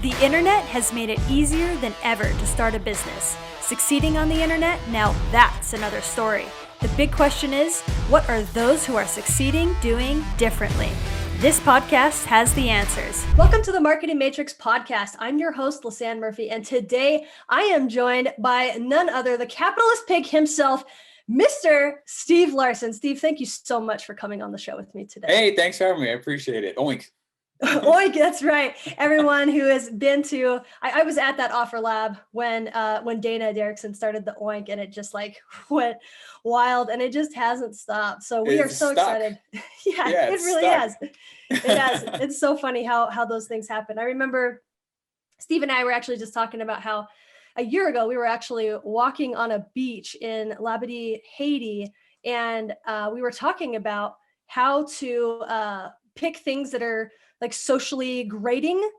The internet has made it easier than ever to start a business. Succeeding on the internet, now that's another story. The big question is, what are those who are succeeding doing differently? This podcast has the answers. Welcome to the Marketing Matrix podcast. I'm your host, Lisanne Murphy, and today I am joined by none other, the capitalist pig himself, Mr. Steve Larsen. Steve, thank you so much for coming on the show with me today. Hey, thanks for having me. I appreciate it. Oink. Oink, that's right. Everyone who has been to, I was at that offer lab when Dana Derrickson started the Oink, and it just like went wild, and it just hasn't stopped. So we are so excited. Yeah, it really has. It has. It's so funny how those things happen. I remember Steve and I were actually just talking about how a year ago we were actually walking on a beach in Labadee, Haiti, and we were talking about how to pick things that are like socially grating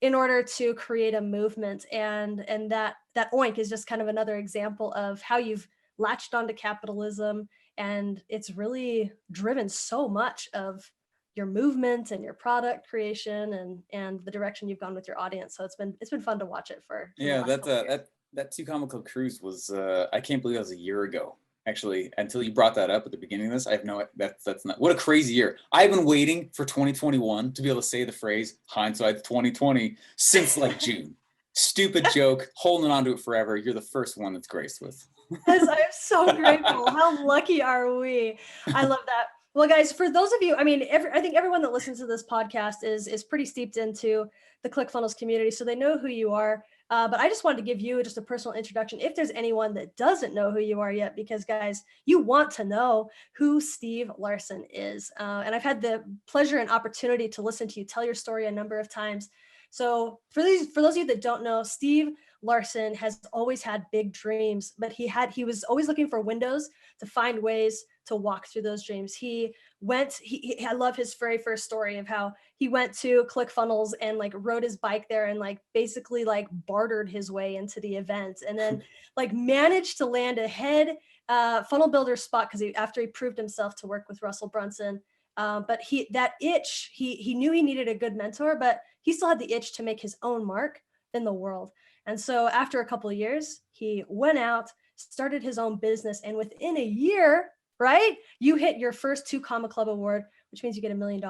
in order to create a movement. And that Oink is just kind of another example of how you've latched onto capitalism, and it's really driven so much of your movement and your product creation and the direction you've gone with your audience. So it's been fun to watch it for that Two Comma Club cruise was I can't believe that was a year ago. Actually, until you brought that up at the beginning of this, I have no, that's not, what a crazy year. I've been waiting for 2021 to be able to say the phrase hindsight 2020 since like June. Stupid joke, holding on to it forever. You're the first one that's graced with. Yes, I am so grateful. How lucky are we? I love that. Well, guys, for those of you, I mean, I think everyone that listens to this podcast is pretty steeped into the ClickFunnels community, so they know who you are. But I just wanted to give you just a personal introduction if there's anyone that doesn't know who you are yet, because guys, you want to know who Steve Larsen is. And I've had the pleasure and opportunity to listen to you tell your story a number of times. So for those of you that don't know, Steve Larsen has always had big dreams, but he was always looking for windows to find ways to walk through those dreams. I love his very first story of how he went to ClickFunnels and like rode his bike there and like basically like bartered his way into the event, and then like managed to land a head funnel builder spot after he proved himself to work with Russell Brunson. But he knew he needed a good mentor, but he still had the itch to make his own mark in the world. And so after a couple of years, he went out, started his own business, and within a year, right, you hit your first Two Comma Club award, which means you get $1 million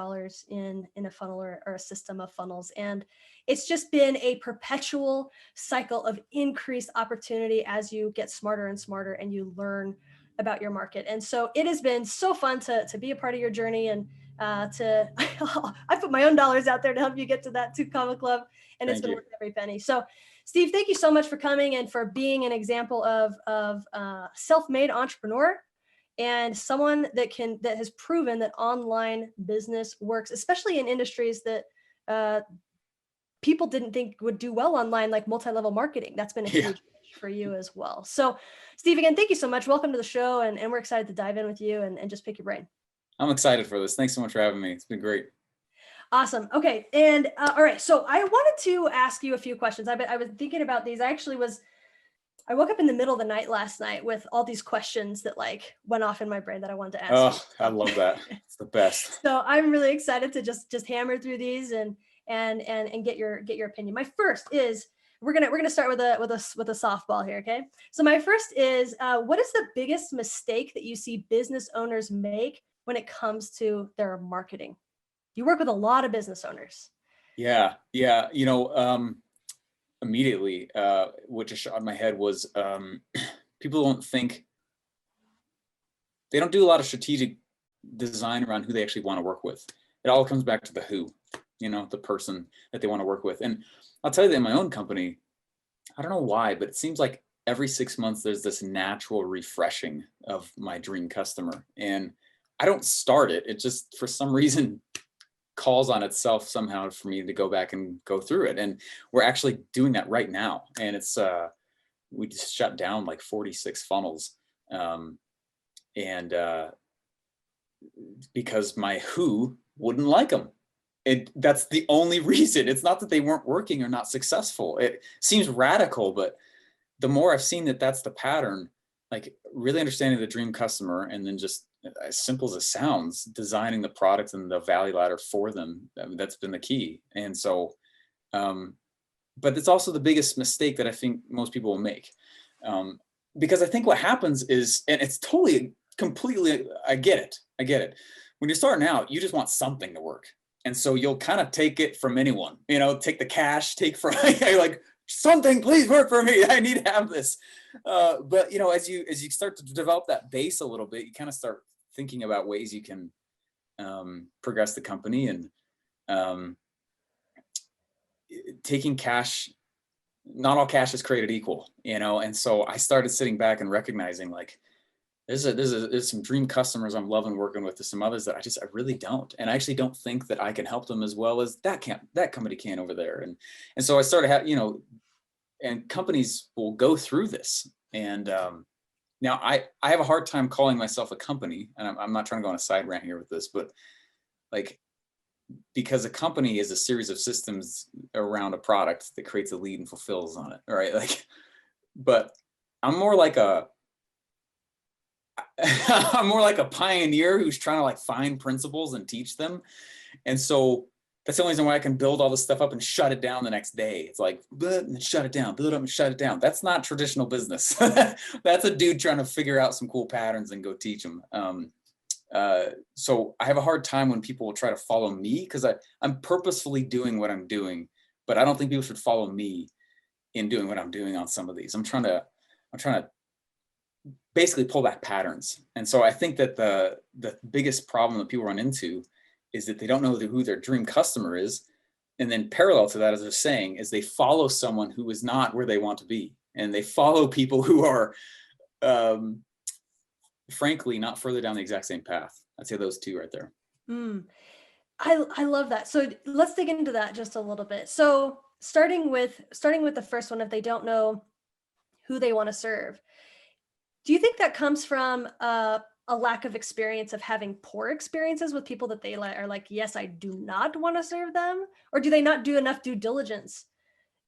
in a funnel or a system of funnels. And it's just been a perpetual cycle of increased opportunity as you get smarter and smarter and you learn about your market. And so it has been so fun to be a part of your journey, and I put my own dollars out there to help you get to that Two Comma Club, and it's been worth every penny. So Steve, thank you so much for coming and for being an example of self-made entrepreneur and someone that has proven that online business works, especially in industries that people didn't think would do well online, like multi-level marketing. That's been a huge push for you as well. So Steve, again, thank you so much. Welcome to the show. And we're excited to dive in with you and just pick your brain. I'm excited for this. Thanks so much for having me. It's been great. Awesome. Okay. And all right. So I wanted to ask you a few questions. I was thinking about these. I woke up in the middle of the night last night with all these questions that like went off in my brain that I wanted to ask you. I love that. It's the best. So I'm really excited to just hammer through these and get your opinion. My first is we're gonna start with a softball here. Okay. So my first is what is the biggest mistake that you see business owners make when it comes to their marketing? You work with a lot of business owners. Yeah. Immediately, what just shot in my head was people they don't do a lot of strategic design around who they actually want to work with. It all comes back to the who, the person that they want to work with. And I'll tell you that in my own company, I don't know why, but it seems like every 6 months there's this natural refreshing of my dream customer. And I don't start it. It just, for some reason, calls on itself somehow for me to go back and go through it. And we're actually doing that right now. And it's, we just shut down like 46 funnels. Because my who wouldn't like them. That's the only reason. It's not that they weren't working or not successful. It seems radical, but the more I've seen that that's the pattern, like really understanding the dream customer, and then just as simple as it sounds, designing the product and the value ladder for them. I mean, that's been the key. And so but it's also the biggest mistake that I think most people will make. Because I think what happens is, and it's totally, completely, I get it. When you're starting out, you just want something to work. And so you'll kind of take it from anyone, take the cash, take from, like, something, please work for me. I need to have this. But, as you start to develop that base a little bit, you kind of start thinking about ways you can progress the company, and taking cash. Not all cash is created equal, and so I started sitting back and recognizing, like, there's some dream customers I'm loving working with. There's some others that I really don't, and I actually don't think that I can help them as well as that company can over there. And so I started and companies will go through this. And now I have a hard time calling myself a company, and I'm not trying to go on a side rant here with this, but like, because a company is a series of systems around a product that creates a lead and fulfills on it, right? Like, but I'm more like a pioneer who's trying to, like, find principles and teach them. And so that's the only reason why I can build all this stuff up and shut it down the next day. It's like, and shut it down, build it up and shut it down. That's not traditional business. That's a dude trying to figure out some cool patterns and go teach them. So I have a hard time when people will try to follow me, because I'm purposefully doing what I'm doing, but I don't think people should follow me in doing what I'm doing on some of these. I'm trying to basically pull back patterns. And so I think that the biggest problem that people run into is that they don't know who their dream customer is. And then parallel to that, as they're saying, is they follow someone who is not where they want to be. And they follow people who are, frankly, not further down the exact same path. I'd say those two right there. I love that. So let's dig into that just a little bit. So starting with the first one, if they don't know who they want to serve, do you think that comes from a lack of experience, of having poor experiences with people that they are like, yes, I do not want to serve them? Or do they not do enough due diligence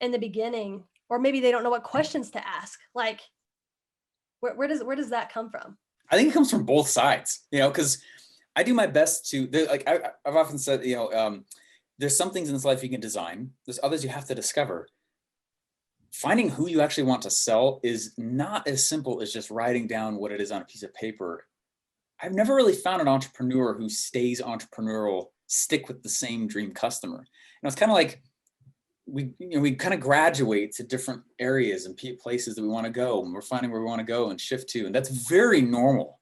in the beginning? Or maybe they don't know what questions to ask. Like, where does that come from? I think it comes from both sides, because I do my best to, like, I've often said, there's some things in this life you can design. There's others you have to discover. Finding who you actually want to sell is not as simple as just writing down what it is on a piece of paper. I've never really found an entrepreneur who stays entrepreneurial, stick with the same dream customer. It's kind of like, we kind of graduate to different areas and places that we want to go, and we're finding where we want to go and shift to. And that's very normal.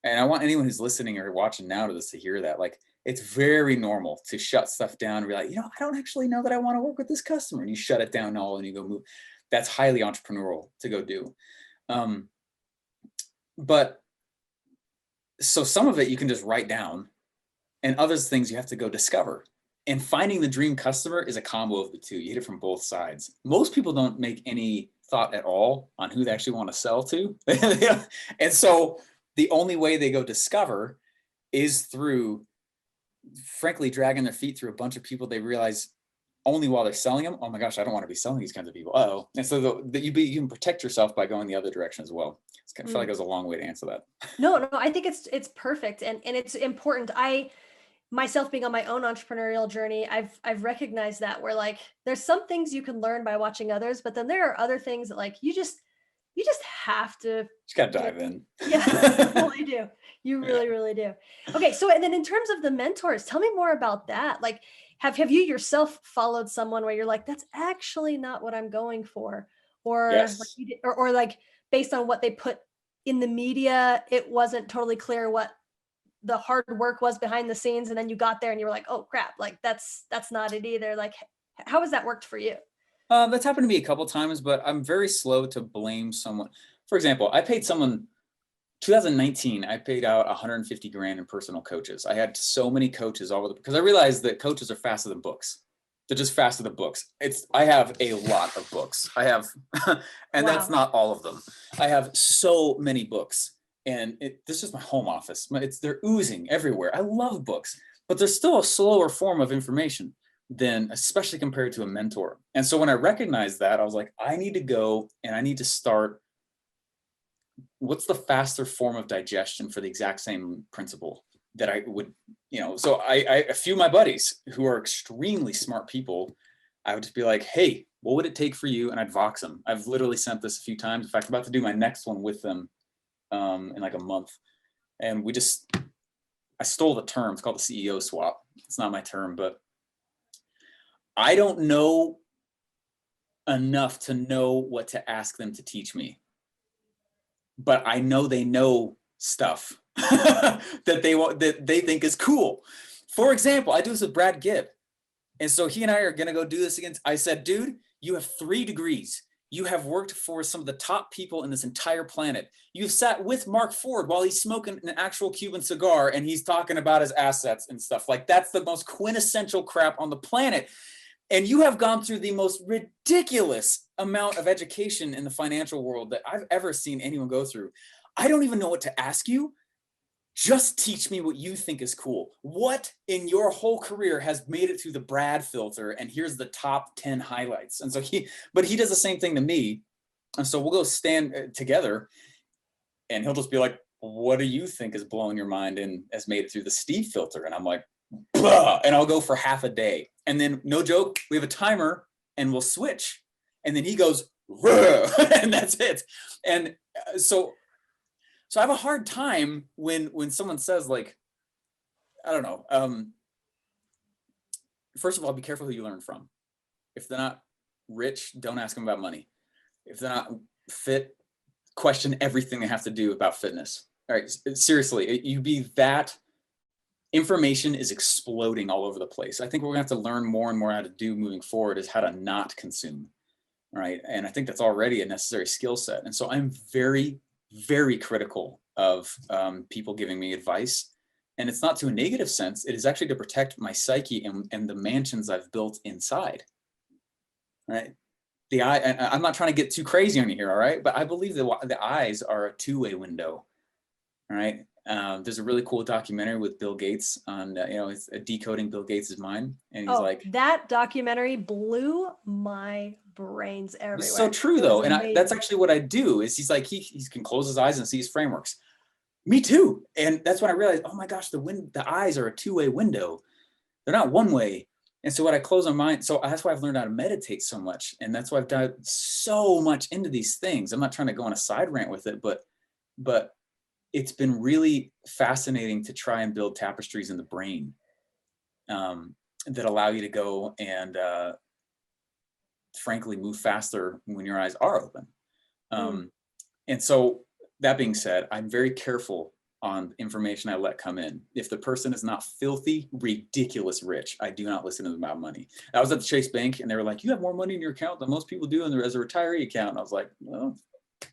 And I want anyone who's listening or watching now to this to hear that. Like, it's very normal to shut stuff down and be like, I don't actually know that I want to work with this customer. And you shut it down all and you go move. That's highly entrepreneurial to go do. But so some of it you can just write down, and other things you have to go discover. And finding the dream customer is a combo of the two. You hit it from both sides. Most people don't make any thought at all on who they actually want to sell to. And so the only way they go discover is through, frankly, dragging their feet through a bunch of people they realize only while they're selling them, oh my gosh, I don't want to be selling these kinds of people. Uh-oh. And so you can protect yourself by going the other direction as well. I feel like it was a long way to answer that. No, I think it's perfect. And it's important. Myself being on my own entrepreneurial journey, I've recognized that, where, like, there's some things you can learn by watching others, but then there are other things that, like, you just have to just gotta dive in. Yeah, you really do. You really do. Okay, so, and then in terms of the mentors, tell me more about that. Like, have you yourself followed someone where you're like, that's actually not what I'm going for, or Yes. or like, based on what they put in the media, it wasn't totally clear what the hard work was behind the scenes, and then you got there and you were like, oh crap, like that's not it either. Like, how has that worked for you? That's happened to me a couple times, but I'm very slow to blame someone. For example, I paid someone 2019, I paid out 150 grand in personal coaches. I had so many coaches all over because I realized that coaches are faster than books. They're just faster than books. I have a lot of books. I have, and Wow. that's not all of them. I have so many books, and this is my home office. They're oozing everywhere. I love books, but there's still a slower form of information than, especially compared to a mentor. And so when I recognized that, I was like, I need to go and I need to start. What's the faster form of digestion for the exact same principle that I would, so a few of my buddies who are extremely smart people, I would just be like, hey, what would it take for you? And I'd vox them. I've literally sent this a few times. In fact, I'm about to do my next one with them in like a month. And I stole the term. It's called the CEO swap. It's not my term, but I don't know enough to know what to ask them to teach me. But I know they know stuff that they think is cool. For example, I do this with Brad Gibb. And so he and I are going to go do this again. I said, dude, you have 3 degrees. You have worked for some of the top people in this entire planet. You've sat with Mark Ford while he's smoking an actual Cuban cigar and he's talking about his assets and stuff. Like, that's the most quintessential crap on the planet. And you have gone through the most ridiculous amount of education in the financial world that I've ever seen anyone go through. I don't even know what to ask you. Just teach me what you think is cool. What in your whole career has made it through the Brad filter? And here's the top 10 highlights. And so he does the same thing to me. And so we'll go stand together and he'll just be like, what do you think is blowing your mind and has made it through the Steve filter? And I'm like, bah! And I'll go for half a day. And then, no joke, we have a timer and we'll switch. And then he goes, and that's it. And so I have a hard time when someone says, like, I don't know. First of all, be careful who you learn from. If they're not rich, don't ask them about money. If they're not fit, question everything they have to do about fitness. All right, seriously, information is exploding all over the place. I think we're gonna have to learn more and more how to do moving forward is how to not consume, right? And I think that's already a necessary skill set. And so I'm very, very critical of people giving me advice. And it's not to a negative sense. It is actually to protect my psyche and the mansions I've built inside, right? I'm not trying to get too crazy on you here, all right? But I believe the eyes are a two-way window, all right? There's a really cool documentary with Bill Gates on, it's decoding Bill Gates' mind. And he's like, that documentary blew my brains everywhere. It's so true though. And that's actually what I do is he's like, he can close his eyes and see his frameworks. Me too. And that's when I realized, oh my gosh, the eyes are a two-way window. They're not one way. And so when I close my mind, so that's why I've learned how to meditate so much. And that's why I've dived so much into these things. I'm not trying to go on a side rant with it, but it's been really fascinating to try and build tapestries in the brain that allow you to go and frankly move faster when your eyes are open. And so that being said, I'm very careful on information I let come in. If the person is not filthy, ridiculous rich, I do not listen to them about money. I was at the Chase Bank and they were like, you have more money in your account than most people do as a retiree account. And I was like, well,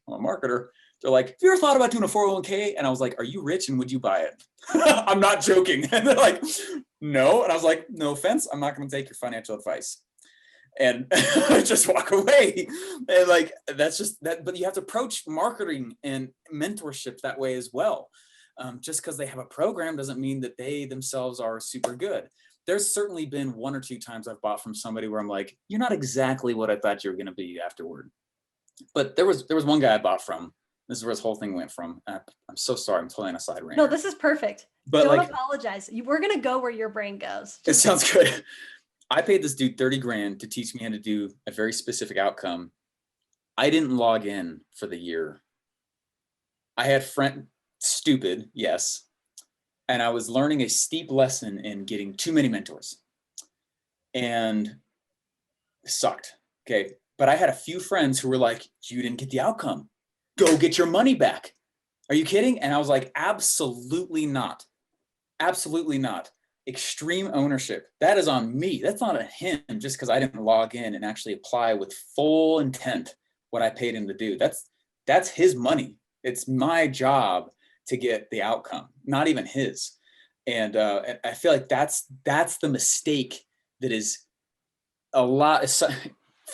I'm a marketer. They're like, have you ever thought about doing a 401k? And I was like, are you rich and would you buy it? I'm not joking. And they're like, no. And I was like, no offense, I'm not going to take your financial advice. And just walk away. And like, that's just that. But you have to approach marketing and mentorship that way as well. Just because they have a program doesn't mean that they themselves are super good. There's certainly been 1 or 2 times I've bought from somebody where I'm like, you're not exactly what I thought you were going to be afterward. But there was one guy I bought from. This is where this whole thing went from. I'm so sorry. I'm totally on a side rant. No, this is perfect. But don't apologize. We're going to go where your brain goes. It sounds good. I paid this dude 30 grand to teach me how to do a very specific outcome. I didn't log in for the year. I had stupid, yes. And I was learning a steep lesson in getting too many mentors. And it sucked. Okay. But I had a few friends who were like, you didn't get the outcome. Go get your money back. Are you kidding? And I was like, absolutely not. Absolutely not. Extreme ownership. That is on me. That's not on him just because I didn't log in and actually apply with full intent what I paid him to do. That's his money. It's my job to get the outcome, not even his. And I feel like that's the mistake that is a lot.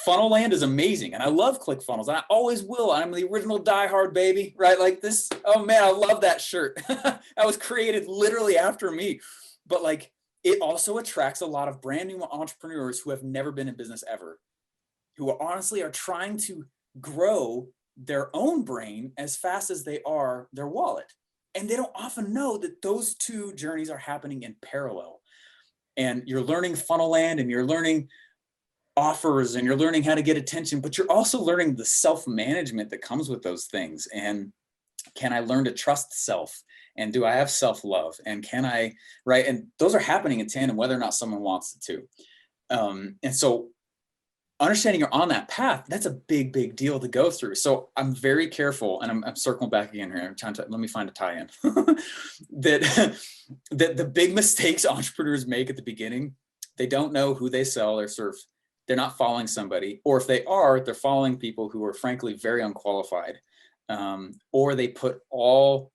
Funnel land is amazing. And I love ClickFunnels. And I always will. I'm the original diehard baby, right? Like this. Oh man, I love that shirt. That was created literally after me. But like, it also attracts a lot of brand new entrepreneurs who have never been in business ever, who honestly are trying to grow their own brain as fast as they are their wallet. And they don't often know that those two journeys are happening in parallel. And you're learning funnel land and you're learning offers and you're learning how to get attention, but you're also learning the self-management that comes with those things. And can I learn to trust self? And do I have self-love? And can I, right? And those are happening in tandem, whether or not someone wants it to. And so understanding you're on that path, that's a big, big deal to go through. So I'm very careful, and I'm circling back again here. I'm trying to, let me find a tie-in that the big mistakes entrepreneurs make at the beginning, they don't know who they sell or serve. They're not following somebody, or if they are, they're following people who are frankly very unqualified, or they put all,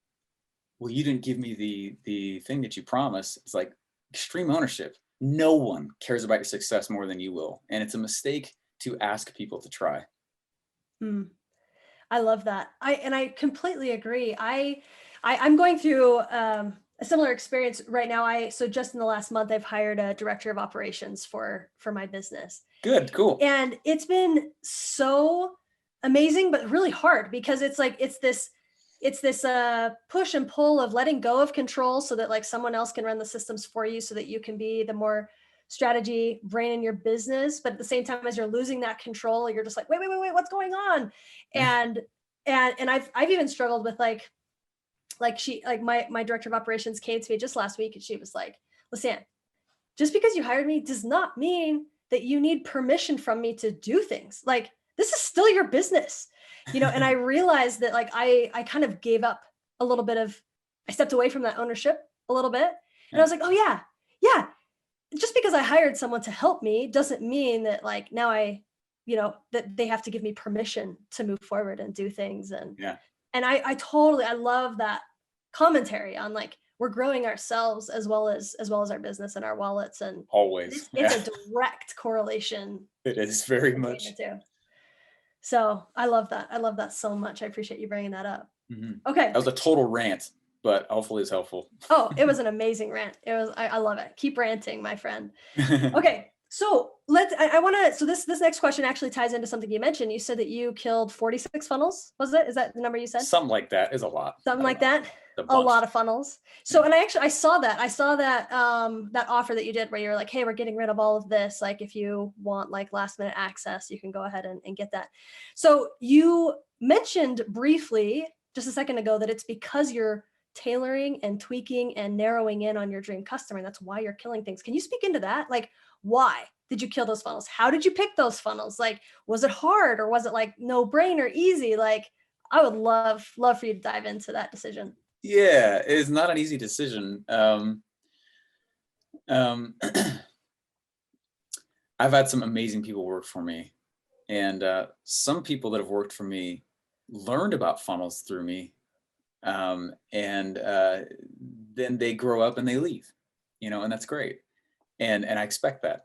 well, you didn't give me the thing that you promised. It's like extreme ownership. No one cares about your success more than you will. And it's a mistake to ask people to try. I love that. I completely agree. I'm going through a similar experience right now. So just in the last month, I've hired a director of operations for my business. Good, cool. And it's been so amazing, but really hard, because it's like, it's this push and pull of letting go of control so that like someone else can run the systems for you, so that you can be the more strategy brain in your business. But at the same time, as you're losing that control, you're just like, wait, what's going on? And I've even struggled with like my director of operations came to me just last week, and she was like, Lisanne, just because you hired me does not mean that you need permission from me to do things. Like, this is still your business, and I realized that like, I kind of gave up a little bit I stepped away from that ownership a little bit. And I was like, oh yeah. Just because I hired someone to help me doesn't mean that like now that they have to give me permission to move forward and do things. And I love that commentary on like, we're growing ourselves as well as our business and our wallets. And always it's a direct correlation. It is very much. So I love that. I love that so much. I appreciate you bringing that up. Mm-hmm. Okay. That was a total rant, but hopefully it's helpful. Oh, it was an amazing rant. I love it. Keep ranting, my friend. Okay. So so this next question actually ties into something you mentioned. You said that you killed 46 funnels. Was it? Is that the number you said? Something like that. Is a lot. Something like that. A lot of funnels. So, and I saw that that offer that you did where you're like, hey, we're getting rid of all of this. Like, if you want like last minute access, you can go ahead and get that. So you mentioned briefly just a second ago that it's because you're tailoring and tweaking and narrowing in on your dream customer. And that's why you're killing things. Can you speak into that? Like, why did you kill those funnels? How did you pick those funnels? Like, was it hard, or was it like no brainer, easy? Like, I would love for you to dive into that decision. Yeah, it's not an easy decision. I've had some amazing people work for me, and some people that have worked for me learned about funnels through me, and then they grow up and they leave, and that's great. And I expect that.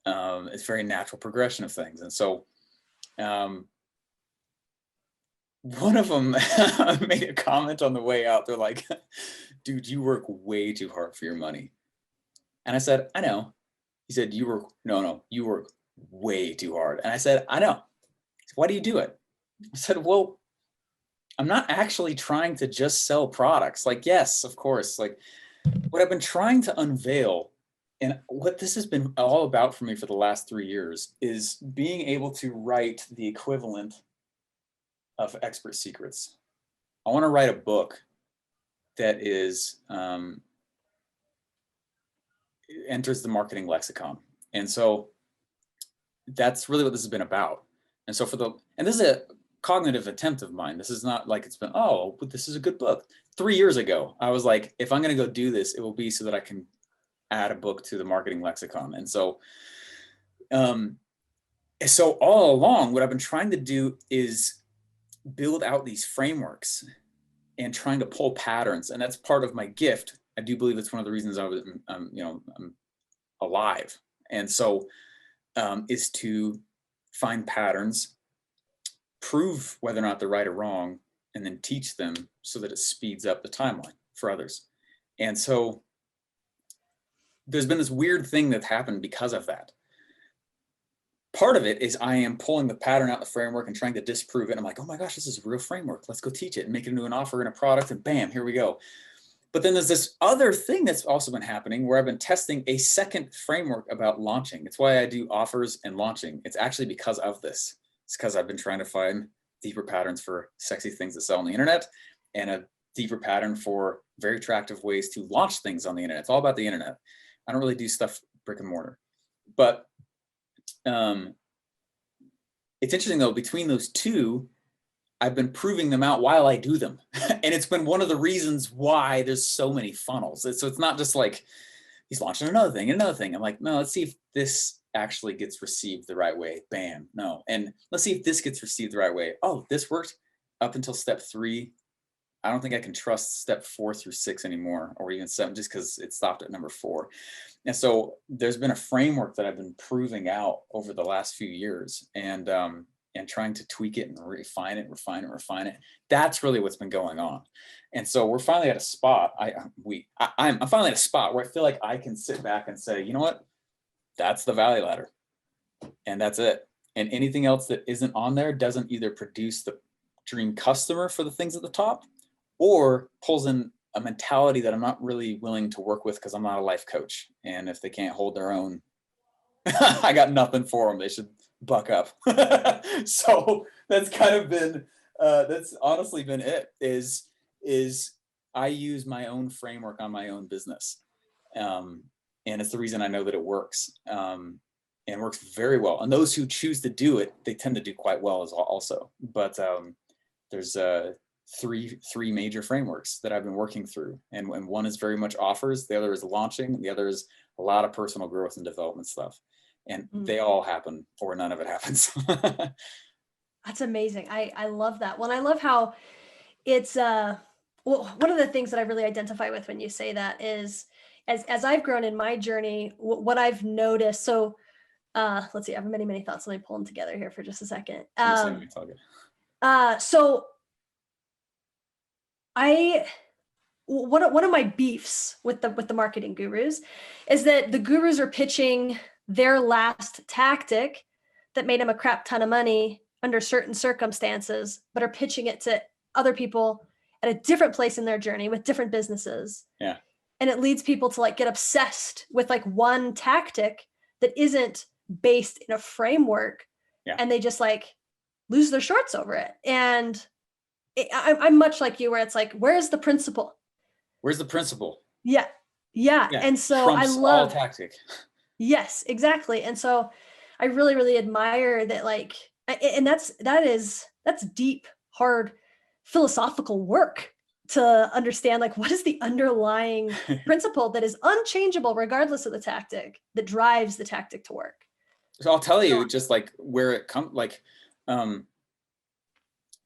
It's a very natural progression of things. And so one of them made a comment on the way out. They're like, dude, you work way too hard for your money. And I said, I know. He said, you work way too hard. And I said, I know. He said, why do you do it? I said, well, I'm not actually trying to just sell products. Like, yes, of course. Like, what I've been trying to unveil, and what this has been all about for me for the last 3 years, is being able to write the equivalent of Expert Secrets. I want to write a book that is enters the marketing lexicon. And so that's really what this has been about. And so and this is a cognitive attempt of mine. This is not like it's been, oh, but this is a good book. 3 years ago, I was like, if I'm going to go do this, it will be so that I can add a book to the marketing lexicon. And so, all along, what I've been trying to do is build out these frameworks and trying to pull patterns. And that's part of my gift. I do believe it's one of the reasons I'm alive. And so, is to find patterns, prove whether or not they're right or wrong, and then teach them so that it speeds up the timeline for others. And so there's been this weird thing that's happened because of that. Part of it is I am pulling the pattern out, the framework, and trying to disprove it. I'm like, oh my gosh, this is a real framework. Let's go teach it and make it into an offer and a product, and bam, here we go. But then there's this other thing that's also been happening where I've been testing a second framework about launching. It's why I do offers and launching. It's actually because of this. It's because I've been trying to find deeper patterns for sexy things that sell on the internet, and a deeper pattern for very attractive ways to launch things on the internet. It's all about the internet. I don't really do stuff brick and mortar. But it's interesting though, between those two, I've been proving them out while I do them. And it's been one of the reasons why there's so many funnels. So it's not just like, he's launching another thing, another thing. I'm like, no, let's see if this actually gets received the right way. Bam, no. And let's see if this gets received the right way. Oh, this worked up until step 3. I don't think I can trust step 4 through 6 anymore, or even 7, just because it stopped at number 4. And so there's been a framework that I've been proving out over the last few years, and trying to tweak it and refine it. That's really what's been going on. And so we're finally at a spot. I'm finally at a spot where I feel like I can sit back and say, you know what? That's the value ladder, and that's it. And anything else that isn't on there doesn't either produce the dream customer for the things at the top, or pulls in a mentality that I'm not really willing to work with because I'm not a life coach. And if they can't hold their own, I got nothing for them. They should buck up. So that's kind of been, that's honestly been it, is I use my own framework on my own business. And it's the reason I know that it works, and works very well. And those who choose to do it, they tend to do quite well as also. But there's three major frameworks that I've been working through. And one is very much offers, the other is launching, and the other is a lot of personal growth and development stuff. And they all happen, or none of it happens. That's amazing. I love that. Well, I love how it's well, one of the things that I really identify with when you say that is, as I've grown in my journey, what I've noticed. So let's see, I have many thoughts. Let me pull them together here for just a second. So one of my beefs with the marketing gurus is that the gurus are pitching their last tactic that made them a crap ton of money under certain circumstances, but are pitching it to other people at a different place in their journey with different businesses. Yeah. And it leads people to like get obsessed with like one tactic that isn't based in a framework. Yeah. And they just like lose their shorts over it. And I'm much like you, where it's like, where's the principle? Where's the principle? Yeah. And so Trumps I love all tactic. Yes, exactly. And so I really admire that, like, and that's deep, hard philosophical work to understand, like, what is the underlying principle that is unchangeable regardless of the tactic that drives the tactic to work. So I'll tell you just like where it comes, like,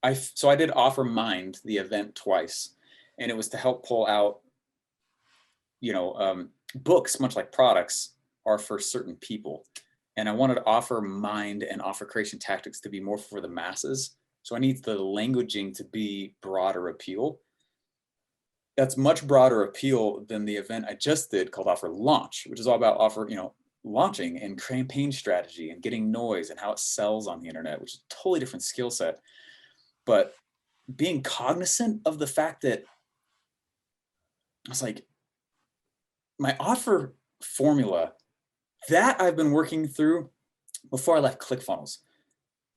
I did Offer Mind, the event, twice, and it was to help pull out, books, much like products, are for certain people. And I wanted to Offer Mind and Offer Creation Tactics to be more for the masses. So I need the languaging to be broader appeal. That's much broader appeal than the event I just did called Offer Launch, which is all about launching and campaign strategy and getting noise and how it sells on the internet, which is a totally different skill set. But being cognizant of the fact that I was like, my offer formula that I've been working through before I left ClickFunnels,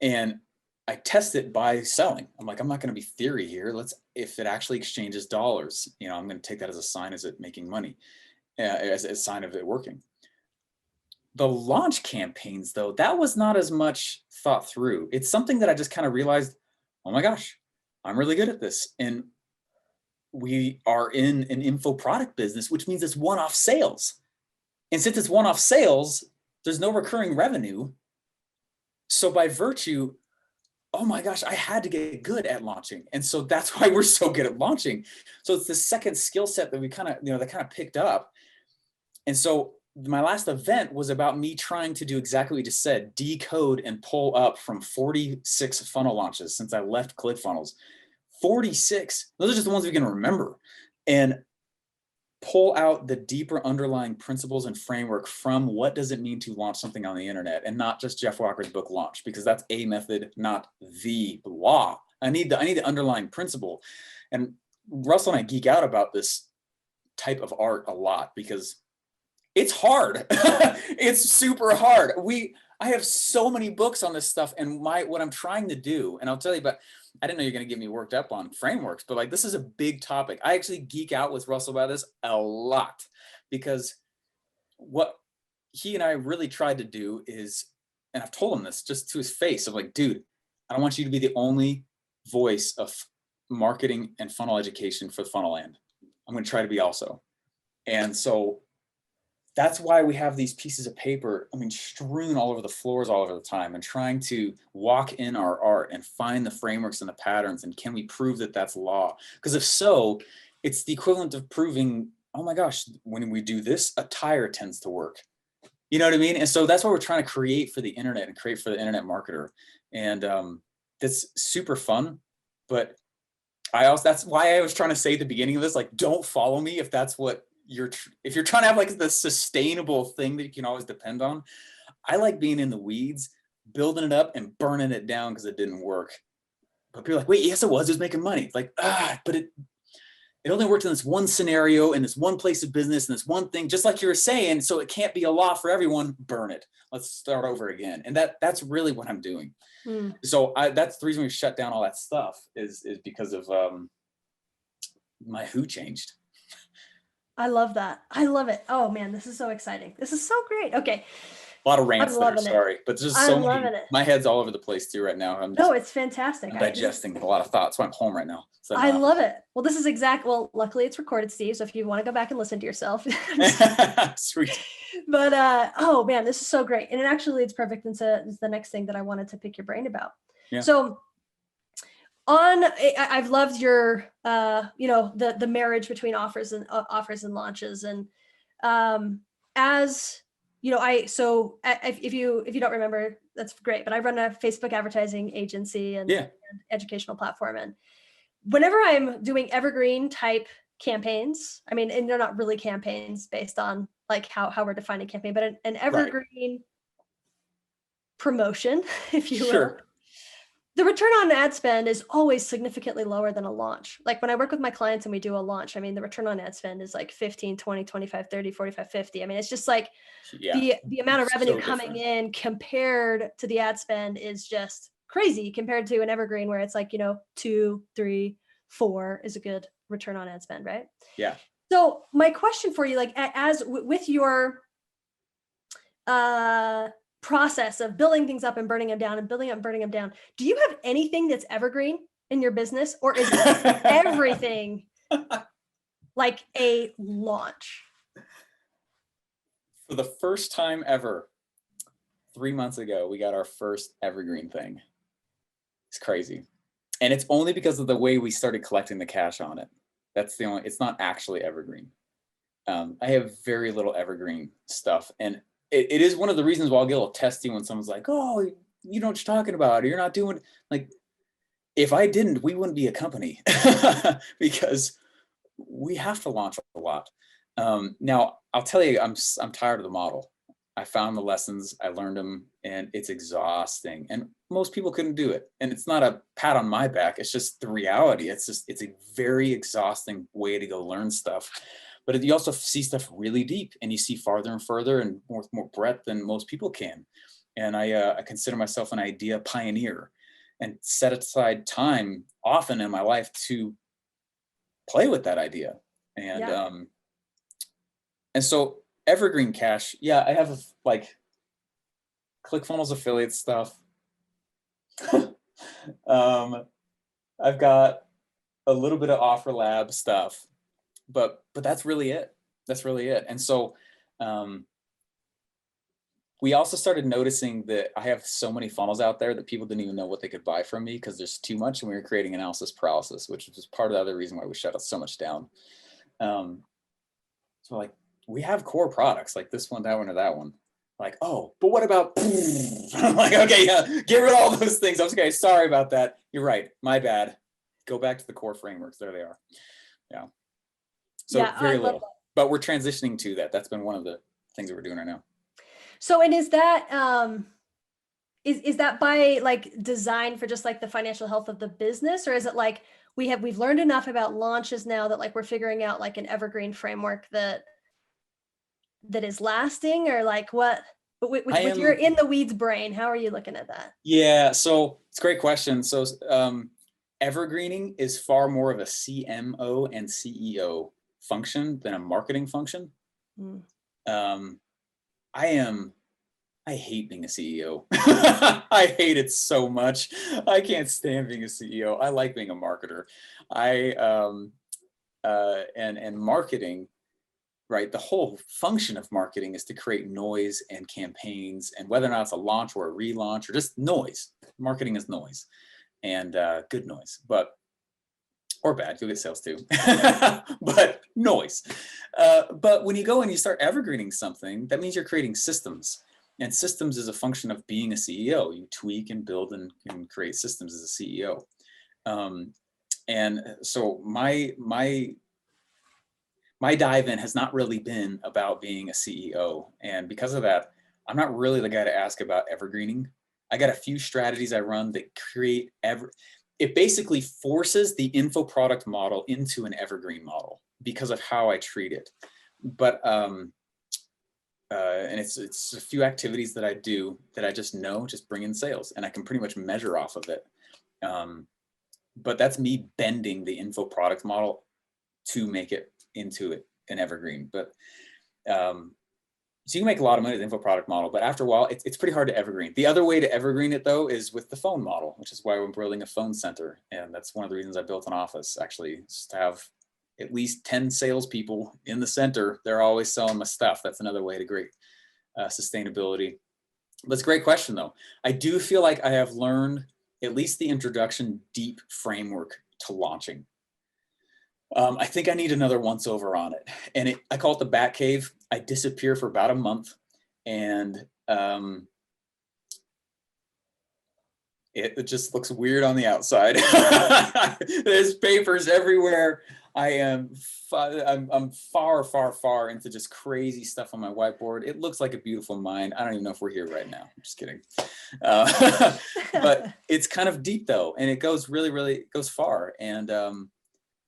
and I test it by selling. I'm like, I'm not going to be theory here. If it actually exchanges dollars, I'm going to take that as a sign as it making money, as a sign of it working. The launch campaigns, though, that was not as much thought through. It's something that I just kind of realized, oh my gosh, I'm really good at this. And we are in an info product business, which means it's one-off sales. And since it's one-off sales, there's no recurring revenue. So by virtue, oh my gosh, I had to get good at launching. And so that's why we're so good at launching. So it's the second skill set that we kind of picked up. And so my last event was about me trying to do exactly what you just said, decode and pull up from 46 funnel launches since I left ClickFunnels. 46, those are just the ones we can remember, and pull out the deeper underlying principles and framework from what does it mean to launch something on the internet, and not just Jeff Walker's book Launch, because that's a method, not the law. I need the underlying principle. And Russell and I geek out about this type of art a lot because it's hard. It's super hard. I have so many books on this stuff, and what I'm trying to do, and I'll tell you, but I didn't know you're going to get me worked up on frameworks, but like, this is a big topic. I actually geek out with Russell about this a lot because what he and I really tried to do is, and I've told him this just to his face, of like, dude, I don't want you to be the only voice of marketing and funnel education for the funnel land. I'm going to try to be also. And so that's why we have these pieces of paper, I mean, strewn all over the floors all over the time, and trying to walk in our art and find the frameworks and the patterns. And can we prove that that's law? Because if so, it's the equivalent of proving, oh my gosh, when we do this, a tire tends to work. You know what I mean? And so that's what we're trying to create for the internet and create for the internet marketer. And that's super fun. But that's why I was trying to say at the beginning of this, like, don't follow me if that's what if you're trying to have like the sustainable thing that you can always depend on. I like being in the weeds, building it up and burning it down because it didn't work. But people are like, wait, yes, it was making money. It's like, but it only worked in this one scenario, in this one place of business, and this one thing, just like you were saying. So it can't be a law for everyone. Burn it. Let's start over again. And that's really what I'm doing. So that's the reason we shut down all that stuff is because of my who changed. I love that. I love it. Oh man, this is so exciting. This is so great. Okay. A lot of rants there, sorry, but there's just so many. My head's all over the place too right now. No, it's fantastic. I'm digesting a lot of thoughts. So I'm home right now. So I love it. Well, this is well, luckily it's recorded, Steve. So if you want to go back and listen to yourself. Sweet. But oh man, this is so great. And it actually leads perfect into the next thing that I wanted to pick your brain about. Yeah. So I've loved your, the marriage between offers and launches. And if you don't remember, that's great. But I run a Facebook advertising agency and educational platform. And whenever I'm doing evergreen type campaigns, I mean, and they're not really campaigns based on like how we're defining campaign, but an evergreen promotion, if you will. The return on ad spend is always significantly lower than a launch. Like when I work with my clients and we do a launch, I mean, the return on ad spend is like 15, 20, 25, 30, 45, 50. I mean, it's just like the amount of revenue coming in compared to the ad spend is just crazy compared to an evergreen where it's like, 2, 3, 4 is a good return on ad spend, right? Yeah. So my question for you, like as with your process of building things up and burning them down and building up and burning them down, do you have anything that's evergreen in your business, or is everything like a launch? For the first time ever, 3 months ago, we got our first evergreen thing. It's crazy. And it's only because of the way we started collecting the cash on it. That's the only, it's not actually evergreen. I have very little evergreen stuff. And it is one of the reasons why I'll get a little testy when someone's like, oh, you know what you're talking about, or you're not doing, like, if I didn't, we wouldn't be a company because we have to launch a lot. Now, I'll tell you, I'm tired of the model. I found the lessons, I learned them, and it's exhausting. And most people couldn't do it. And it's not a pat on my back. It's just the reality. It's a very exhausting way to go learn stuff. But you also see stuff really deep, and you see farther and further and more breadth than most people can. And I consider myself an idea pioneer and set aside time often in my life to play with that idea. And so evergreen cash, I have like ClickFunnels affiliate stuff. I've got a little bit of Offer Lab stuff. But that's really it. That's really it. And so we also started noticing that I have so many funnels out there that people didn't even know what they could buy from me because there's too much, and we were creating analysis paralysis, which was part of the other reason why we shut so much down. So like we have core products like this one, that one, or that one. Like, oh, but what about? I'm like, okay, get rid of all those things. I'm okay. Sorry about that. You're right. My bad. Go back to the core frameworks. There they are. Yeah. So very little, but we're transitioning to that. That's been one of the things that we're doing right now. So, and is that, is that by like design for just like the financial health of the business, or is it like we've learned enough about launches now that like we're figuring out like an evergreen framework that is lasting, or like what with your in the weeds brain, how are you looking at that? Yeah, so it's a great question. So evergreening is far more of a CMO and CEO function than a marketing function. Um, I hate being a CEO. I hate it so much. I can't stand being a CEO. I like being a marketer. And marketing, right? The whole function of marketing is to create noise and campaigns, and whether or not it's a launch or a relaunch or just noise. Marketing is noise, and good noise, or bad, you'll get sales too, but noise. But when you go and you start evergreening something, that means you're creating systems. And systems is a function of being a CEO. You tweak and build and create systems as a CEO. And so my dive in has not really been about being a CEO. And because of that, I'm not really the guy to ask about evergreening. I got a few strategies I run that create it basically forces the info product model into an evergreen model because of how I treat it. But and it's a few activities that I do that I just know just bring in sales, and I can pretty much measure off of it. But that's me bending the info product model to make it into an evergreen. But so you can make a lot of money with the info product model, but after a while, it's pretty hard to evergreen. The other way to evergreen it though is with the phone model, which is why we're building a phone center, and that's one of the reasons I built an office. Actually, is to have at least 10 salespeople in the center. They're always selling my stuff. That's another way to great sustainability. But it's a great question though. I do feel like I have learned at least the introduction deep framework to launching. I think I need another once over on it. And I call it the Bat Cave. I disappear for about a month, and it just looks weird on the outside. There's papers everywhere. I'm far into just crazy stuff on my whiteboard. It looks like a beautiful mind. I don't even know if we're here right now. I'm just kidding. But it's kind of deep though, and it goes really goes far. And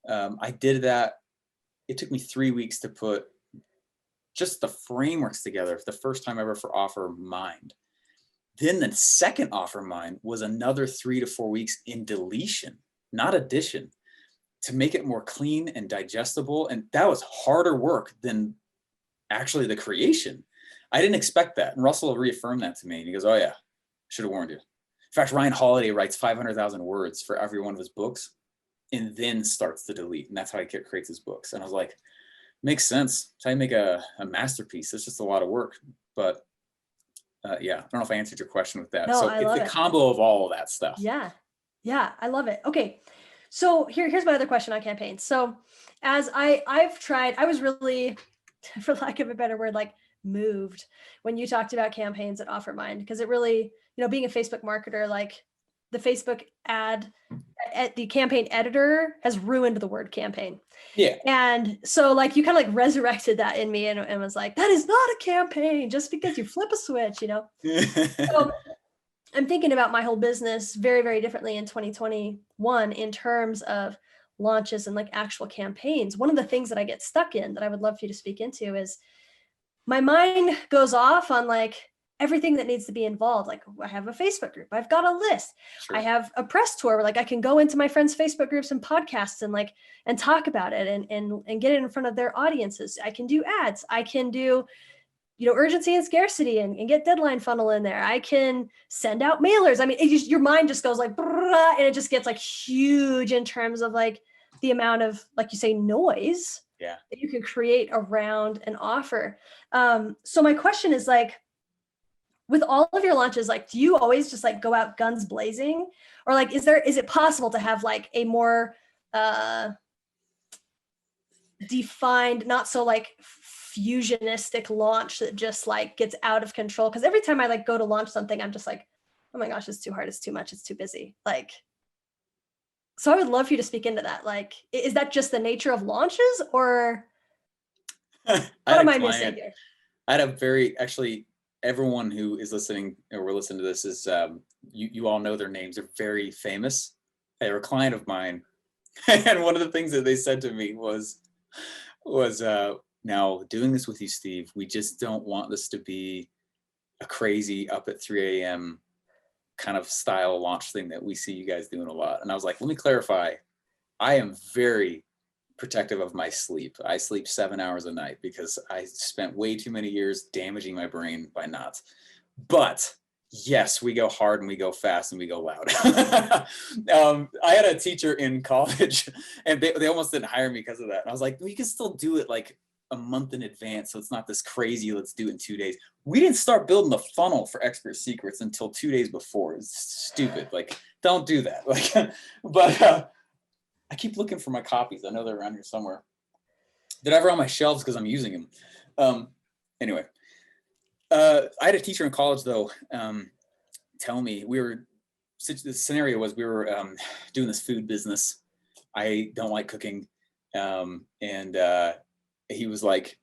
I did that. It took me 3 weeks to put just the frameworks together for the first time ever for Offer Mind. Then the second Offer Mind was another 3 to 4 weeks in deletion, not addition, to make it more clean and digestible. And that was harder work than actually the creation. I didn't expect that. And Russell reaffirmed that to me. And he goes, oh yeah, should have warned you. In fact, Ryan Holiday writes 500,000 words for every one of his books and then starts to delete. And that's how he creates his books. And I was like, makes sense. It's how you make a masterpiece. It's just a lot of work. But yeah, I don't know if I answered your question with that. No, so it's the combo of all of that stuff. Yeah, I love it. Okay, so here's my other question on campaigns. So as I've tried, I was really, for lack of a better word, like moved when you talked about campaigns at OfferMind, because it really, being a Facebook marketer, like the Facebook the campaign editor has ruined the word campaign. Yeah. And so like you kind of like resurrected that in me and was like, that is not a campaign just because you flip a switch, So I'm thinking about my whole business very, very differently in 2021 in terms of launches and like actual campaigns. One of the things that I get stuck in that I would love for you to speak into is my mind goes off on like everything that needs to be involved. Like I have a Facebook group, I've got a list. Sure. I have a press tour where like I can go into my friends' Facebook groups and podcasts and talk about it and get it in front of their audiences. I can do ads. I can do urgency and scarcity and get deadline funnel in there. I can send out mailers. I mean, your mind just goes like, and it just gets like huge in terms of like the amount of, like you say, noise that you can create around an offer. So my question is like, with all of your launches, like, do you always just like go out guns blazing, or like, is it possible to have like a more defined, not so like fusionistic launch that just like gets out of control? Because every time I like go to launch something, I'm just like, oh my gosh, it's too hard, it's too much, it's too busy. Like, so I would love for you to speak into that. Like, is that just the nature of launches, or what am I missing here? I had actually everyone who is listening or we're listening to this is you all know their names. They're very famous. They were a client of mine And one of the things that they said to me was, now doing this with you, Steve, we just don't want this to be a crazy up at 3 a.m. kind of style launch thing that we see you guys doing a lot. And I was like, let me clarify. I am very protective of my sleep. I sleep 7 hours a night because I spent way too many years damaging my brain by not. But yes, we go hard and we go fast and we go loud. I had a teacher in college and they almost didn't hire me because of that. And I was like, we can still do it like a month in advance. So it's not this crazy, let's do it in 2 days. We didn't start building the funnel for Expert Secrets until 2 days before. It's stupid. Like, don't do that. Like, but I keep looking for my copies. I know they're around here somewhere. They're never on my shelves because I'm using them. Anyway, I had a teacher in college though tell me, the scenario was we were doing this food business. I don't like cooking. And he was like,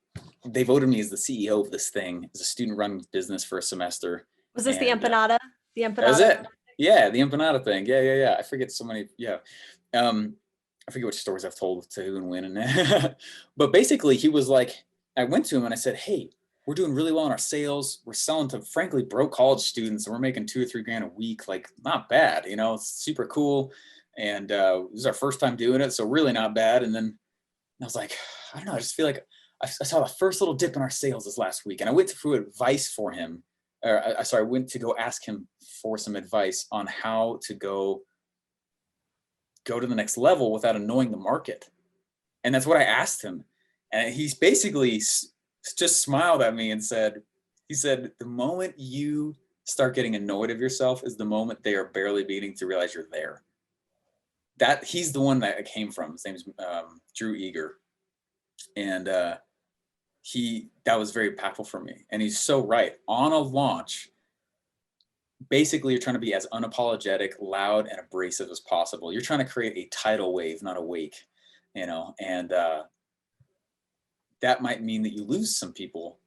they voted me as the CEO of this thing, as a student-run business for a semester. Was this the empanada? The empanada? That was it. Yeah, the empanada thing. Yeah. I forget so many. Yeah. I forget which stories I've told to who and when. And but basically, he was like, I went to him and I said, hey, we're doing really well in our sales. We're selling to, frankly, broke college students, and we're making $2 or $3 grand a week. Like, not bad, it's super cool. And this is our first time doing it, so really not bad. And then I was like, I don't know, I just feel like I saw the first little dip in our sales this last week, and I went through advice for him. I went to go ask him for some advice on how to go to the next level without annoying the market. And that's what I asked him. And he's basically just smiled at me and said, the moment you start getting annoyed of yourself is the moment they are barely beginning to realize you're there. That he's the one that I came from. His name is Drew Eager. And that was very impactful for me. And he's so right. On a launch, basically you're trying to be as unapologetic, loud, and abrasive as possible. You're trying to create a tidal wave, not a wake, and that might mean that you lose some people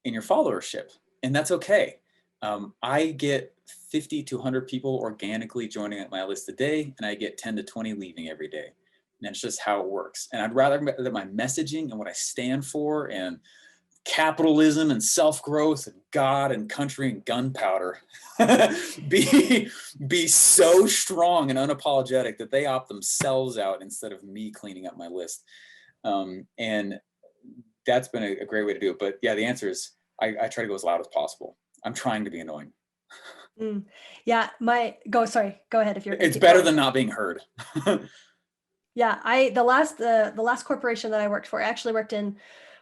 in your followership, and that's okay. I get 50 to 100 people organically joining my list a day, and I get 10 to 20 leaving every day. And that's just how it works. And I'd rather that my messaging and what I stand for and capitalism and self-growth and God and country and gunpowder be so strong and unapologetic that they opt themselves out instead of me cleaning up my list. And that's been a great way to do it. But yeah, the answer is I try to go as loud as possible. I'm trying to be annoying. Yeah, go ahead if you're. It's better than not being heard. Yeah, the last corporation that I worked for, I actually worked in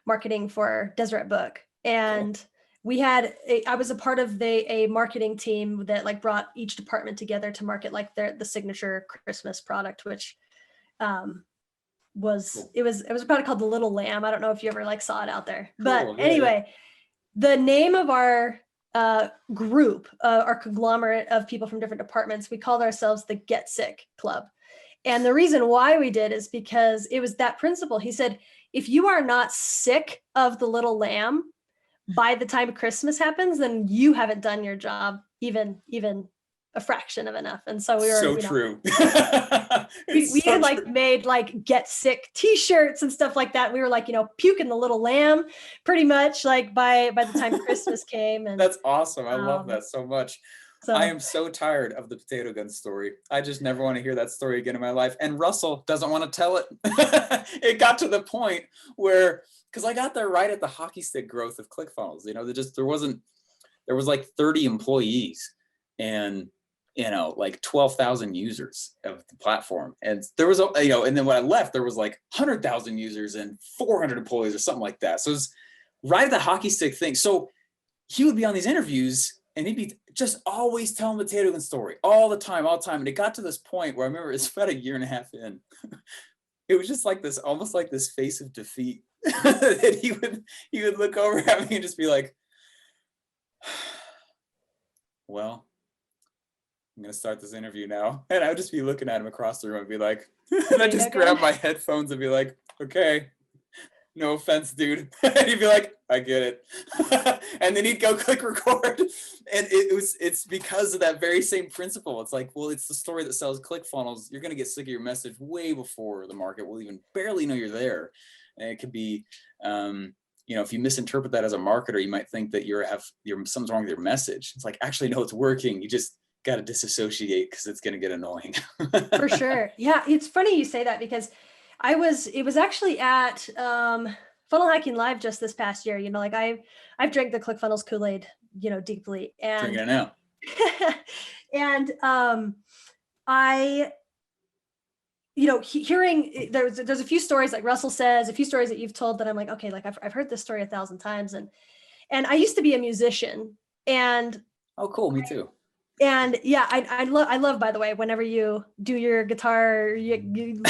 marketing for Deseret Book, and I was a part of a marketing team that like brought each department together to market like the signature Christmas product, which was a product called the Little Lamb. I don't know if you ever like saw it out there, but anyway, the name of our group, our conglomerate of people from different departments, we called ourselves the Get Sick Club. And the reason why we did is because it was that principle. He said, if you are not sick of the little lamb by the time Christmas happens, then you haven't done your job even a fraction of enough. And so we were so true. we had like made like Get Sick t-shirts and stuff like that. We were like, puking the little lamb pretty much like by the time Christmas came. And that's awesome. I love that so much. So, I am so tired of the potato gun story. I just never want to hear that story again in my life. And Russell doesn't want to tell it. It got to the point where, because I got there right at the hockey stick growth of ClickFunnels. There was like 30 employees and like 12,000 users of the platform. And there was and then when I left, there was like 100,000 users and 400 employees or something like that. So it was right at the hockey stick thing. So he would be on these interviews and he'd be just always telling the potato gun story all the time. And it got to this point where I remember it's about a year and a half in. It was just like this, almost like this face of defeat that he would look over at me and just be like, well, I'm going to start this interview now. And I would just be looking at him across the room and be like, and I'd just grab my headphones and be like, okay, no offense, dude. And he'd be like, I get it. And then he'd go click record. And it's because of that very same principle. It's like, well, it's the story that sells ClickFunnels. You're going to get sick of your message way before the market will even barely know you're there. And it could be, if you misinterpret that as a marketer, you might think that something's wrong with your message. It's like, actually, no, it's working. You just got to disassociate because it's going to get annoying. For sure. Yeah. It's funny you say that because it was actually at Funnel Hacking Live just this past year. Like I've drank the ClickFunnels Kool-Aid, deeply. And drinking it now. and I, hearing there's a few stories like Russell says, a few stories that you've told that I'm like, okay, like I've heard this story 1,000 times. And I used to be a musician, and oh, cool. Me too. And yeah, I love, by the way, whenever you do your guitar, I'm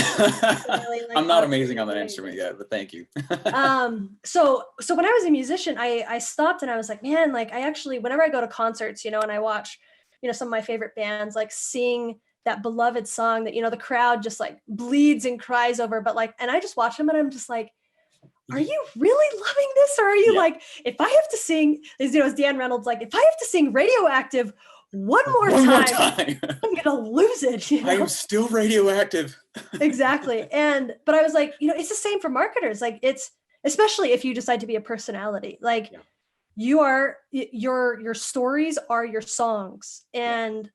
not amazing on that instrument yet, but thank you. So when I was a musician, I stopped and I was like, man, like I actually, whenever I go to concerts, and I watch, some of my favorite bands, like sing that beloved song that, the crowd just like bleeds and cries over, but like, and I just watch them and I'm just like, are you really loving this? Or are you like, if I have to sing, as Dan Reynolds, like, if I have to sing Radioactive one more time, I'm gonna lose it. I am still radioactive. Exactly. But I was like, it's the same for marketers. Like it's, especially if you decide to be a personality, like you are, your stories are your songs, and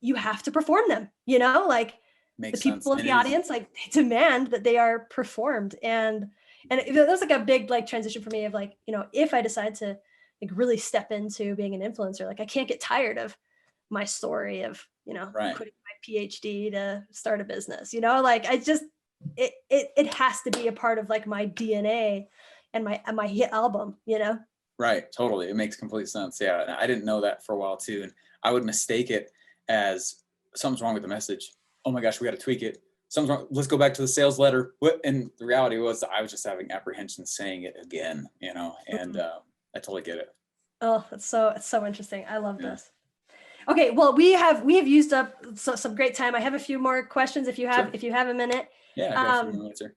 you have to perform them, like Makes the people sense. in the audience, like they demand that they are performed. And that was like a big like transition for me of like, if I decide to like really step into being an influencer, like I can't get tired of my story of, quitting my PhD to start a business, like I just, it has to be a part of like my DNA and my hit album, Right. Totally. It makes complete sense. Yeah. And I didn't know that for a while too. And I would mistake it as something's wrong with the message. Oh my gosh, we got to tweak it. Something's wrong. Let's go back to the sales letter. And the reality was I was just having apprehension saying it again, and I totally get it. Oh, it's so interesting. I love this. Okay. Well, we have used up some great time. I have a few more questions if you have, a minute. Yeah. I got a few minutes here.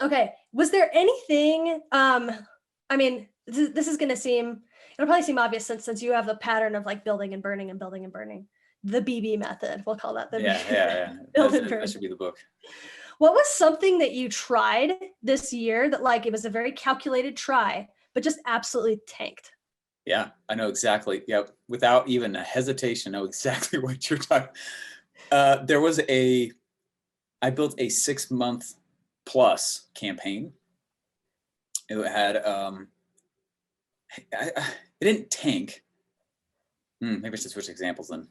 Okay. Was there anything, I mean, this is going to it'll probably seem obvious since you have the pattern of like building and burning and building and burning. The BB method, we'll call that the build and burn. That should be the book. What was something that you tried this year that like it was a very calculated try, but just absolutely tanked? Yeah, I know exactly. Yep. Without even a hesitation, know exactly what you're talking. I built a 6-month plus campaign. It had, it didn't tank. Maybe I should switch examples then.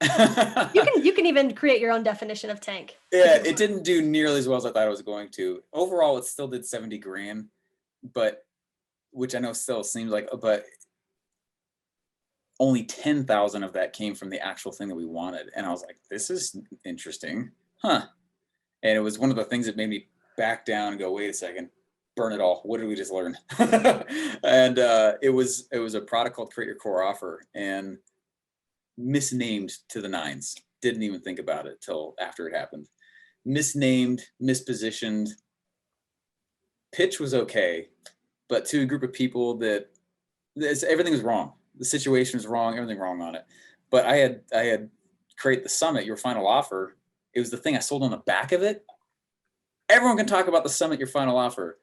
You can even create your own definition of tank. Yeah, it didn't do nearly as well as I thought it was going to. Overall, it still did 70 grand, but which I know still seems like, but only 10,000 of that came from the actual thing that we wanted. And I was like, this is interesting, huh? And it was one of the things that made me back down and go, wait a second, burn it all. What did we just learn? And it was a product called Create Your Core Offer, and misnamed to the nines. Didn't even think about it till after it happened. Misnamed, mispositioned. Pitch was okay, but to a group of people that everything was wrong. The situation was wrong, everything wrong on it. But I had Create the Summit, Your Final Offer. It was the thing I sold on the back of it. Everyone can talk about the Summit, Your Final Offer.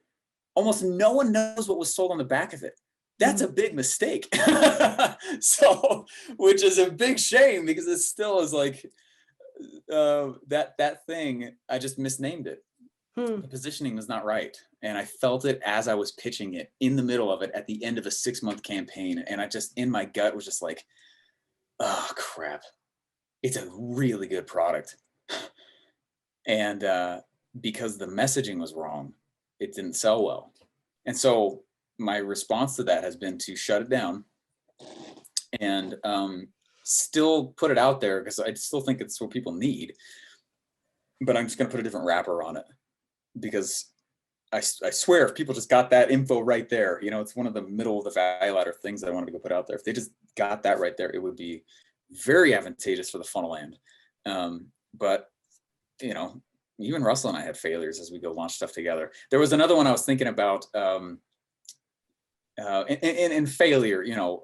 Almost no one knows what was sold on the back of it. That's a big mistake. So, which is a big shame because it still is like that thing, I just misnamed it. The positioning was not right. And I felt it as I was pitching it in the middle of it at the end of a 6-month campaign. And I just, in my gut was just like, oh crap, it's a really good product. And because the messaging was wrong, it didn't sell well. And so my response to that has been to shut it down and still put it out there because I still think it's what people need. But I'm just going to put a different wrapper on it because I swear if people just got that info right there, it's one of the middle of the value ladder things that I wanted to go put out there. If they just got that right there, it would be very advantageous for the funnel end. But even Russell and I had failures as we go launch stuff together. There was another one I was thinking about, in failure, you know,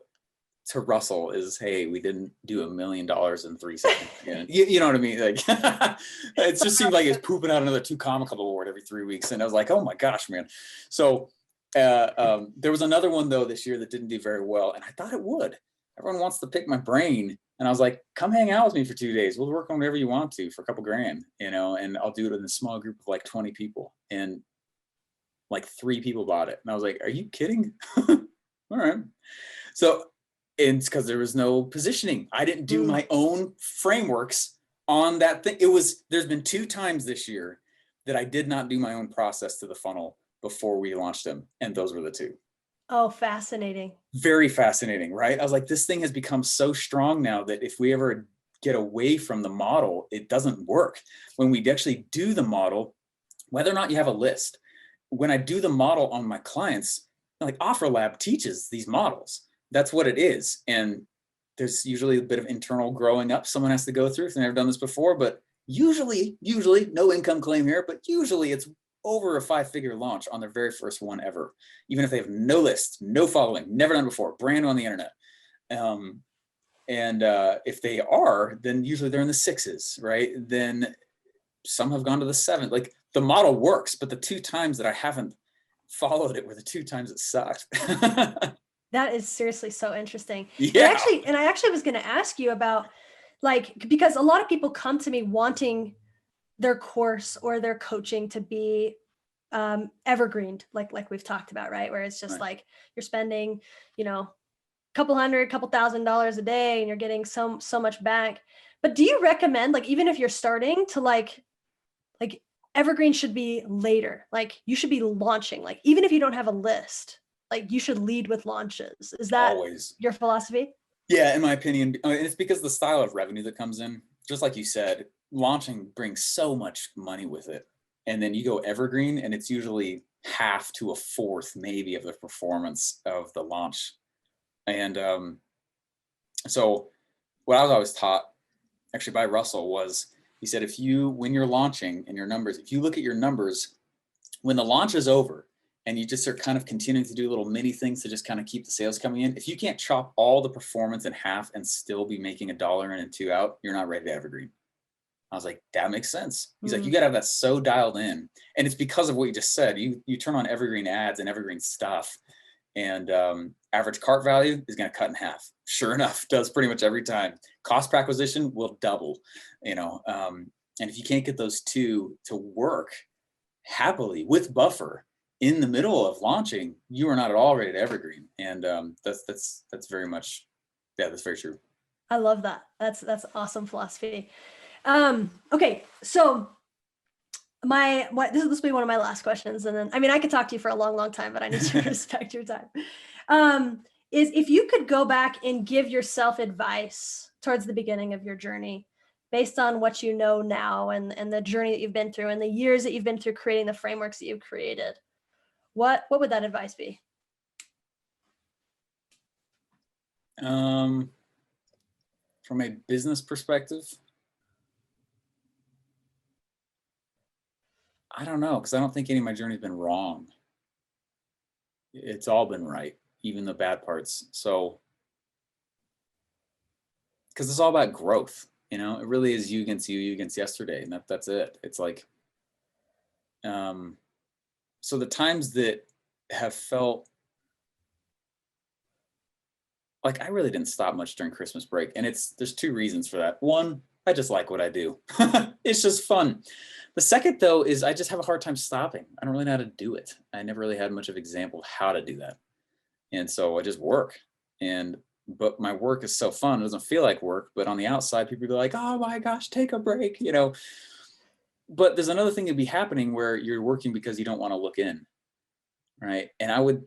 to Russell is, hey, we didn't do $1 million in 3 seconds. You know what I mean? Like, it just seemed like it's pooping out another 2 Comma Club award every 3 weeks. And I was like, oh my gosh, man. So there was another one though this year that didn't do very well. And I thought it would. Everyone wants to pick my brain. And I was like, come hang out with me for 2 days. We'll work on whatever you want to for a couple grand, you know, and I'll do it in a small group of like 20 people. And like 3 people bought it. And I was like, are you kidding? All right. So it's because there was no positioning. I didn't do my own frameworks on that thing. There's been 2 times this year that I did not do my own process to the funnel before we launched them. And those were the 2. Oh, fascinating. Very fascinating, right? I was like, this thing has become so strong now that if we ever get away from the model, it doesn't work. When we actually do the model, whether or not you have a list, when I do the model on my clients, like OfferLab teaches these models. That's what it is. And there's usually a bit of internal growing up someone has to go through if they've never done this before, but usually no income claim here, but usually it's over a 5-figure launch on their very first one ever, even if they have no list, no following, never done before, brand new on the internet. If they are, then usually they're in the 6s, right? Then some have gone to the 7. Like the model works, but the 2 times that I haven't followed it were the 2 times it sucked. That is seriously so interesting. Yeah. And I actually was going to ask you about, like, because a lot of people come to me wanting their course or their coaching to be evergreened, like we've talked about, right? Where it's just like you're spending, you know, couple $1,000 a day and you're getting so much back. But do you recommend, like, even if you're starting to like evergreen should be later, like you should be launching, like even if you don't have a list, like you should lead with launches? Is that Always your philosophy? Yeah, in my opinion, and it's because the style of revenue that comes in, just like you said, launching brings so much money with it. And then you go evergreen and it's usually half to a fourth maybe of the performance of the launch. And so what I was always taught actually by Russell was, he said, when you're launching and your numbers, if you look at your numbers, when the launch is over and you just are kind of continuing to do little mini things to just kind of keep the sales coming in, if you can't chop all the performance in half and still be making $1 in and 2 out, you're not ready to evergreen. I was like, that makes sense. He's like, you gotta have that so dialed in. And it's because of what you just said. You turn on evergreen ads and evergreen stuff, and average cart value is gonna cut in half. Sure enough, does pretty much every time. Cost per acquisition will double, you know. And if you can't get those 2 to work happily with buffer in the middle of launching, you are not at all ready to evergreen. And that's very much, yeah, that's very true. I love that. That's awesome philosophy. Okay, so this will be one of my last questions, and then I mean I could talk to you for a long time, but I need to respect your time. Is if you could go back and give yourself advice towards the beginning of your journey, based on what you know now and the journey that you've been through and the years that you've been through creating the frameworks that you've created, what would that advice be? From a business perspective, I don't know, because I don't think any of my journey's been wrong. It's all been right, even the bad parts. So, because it's all about growth, you know, it really is you against yesterday, and that's it. It's like, so the times that have felt like I really didn't stop much during Christmas break, and there's 2 reasons for that. One, I just like what I do. It's just fun. The second, though, is I just have a hard time stopping. I don't really know how to do it. I never really had much of an example of how to do that. And so I just work. But my work is so fun. It doesn't feel like work, but on the outside, people be like, oh my gosh, take a break, you know. But there's another thing that'd be happening where you're working because you don't want to look in, right? And I would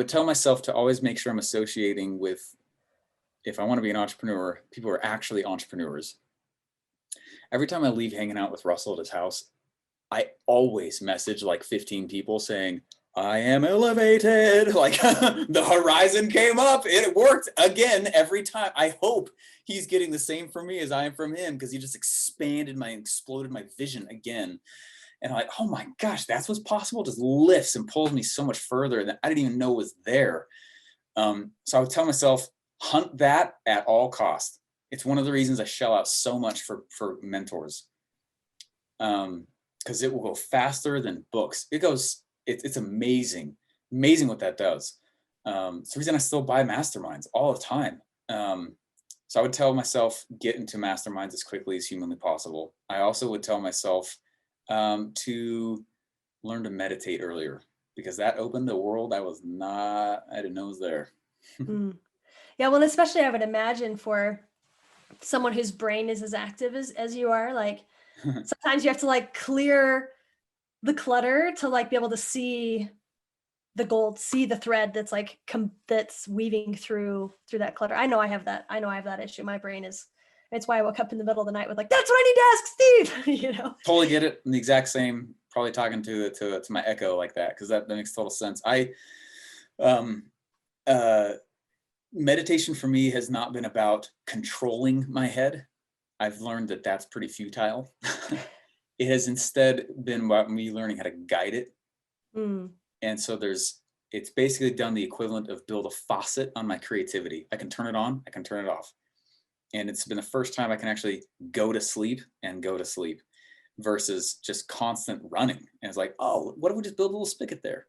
tell myself to always make sure I'm associating with, if I want to be an entrepreneur, people who are actually entrepreneurs. Every time I leave hanging out with Russell at his house, I always message like 15 people saying, I am elevated. Like the horizon came up. It worked again every time. I hope he's getting the same from me as I am from him, because he just exploded my vision again. And I'm like, oh my gosh, that's what's possible. Just lifts and pulls me so much further that I didn't even know was there. So I would tell myself, hunt that at all costs. It's one of the reasons I shell out so much for mentors. Because it will go faster than books. It's amazing what that does. It's the reason I still buy masterminds all the time. So I would tell myself, get into masterminds as quickly as humanly possible. I also would tell myself to learn to meditate earlier, because that opened a world I didn't know was there. Mm. Yeah, well, especially I would imagine for someone whose brain is as active as you are, like sometimes you have to like clear the clutter to like be able to see the gold, see the thread that's like that's weaving through that clutter. I know I have that issue. My brain is, it's why I woke up in the middle of the night with like, that's what I need to ask Steve. You know, Totally get it. I'm the exact same, probably talking to my echo like that, because that makes total sense. Meditation for me has not been about controlling my head. I've learned that that's pretty futile. It has instead been about me learning how to guide it. And so it's basically done the equivalent of build a faucet on my creativity. I can turn it on, I can turn it off. And it's been the first time I can actually go to sleep versus just constant running. And it's like, oh, what if we just build a little spigot there?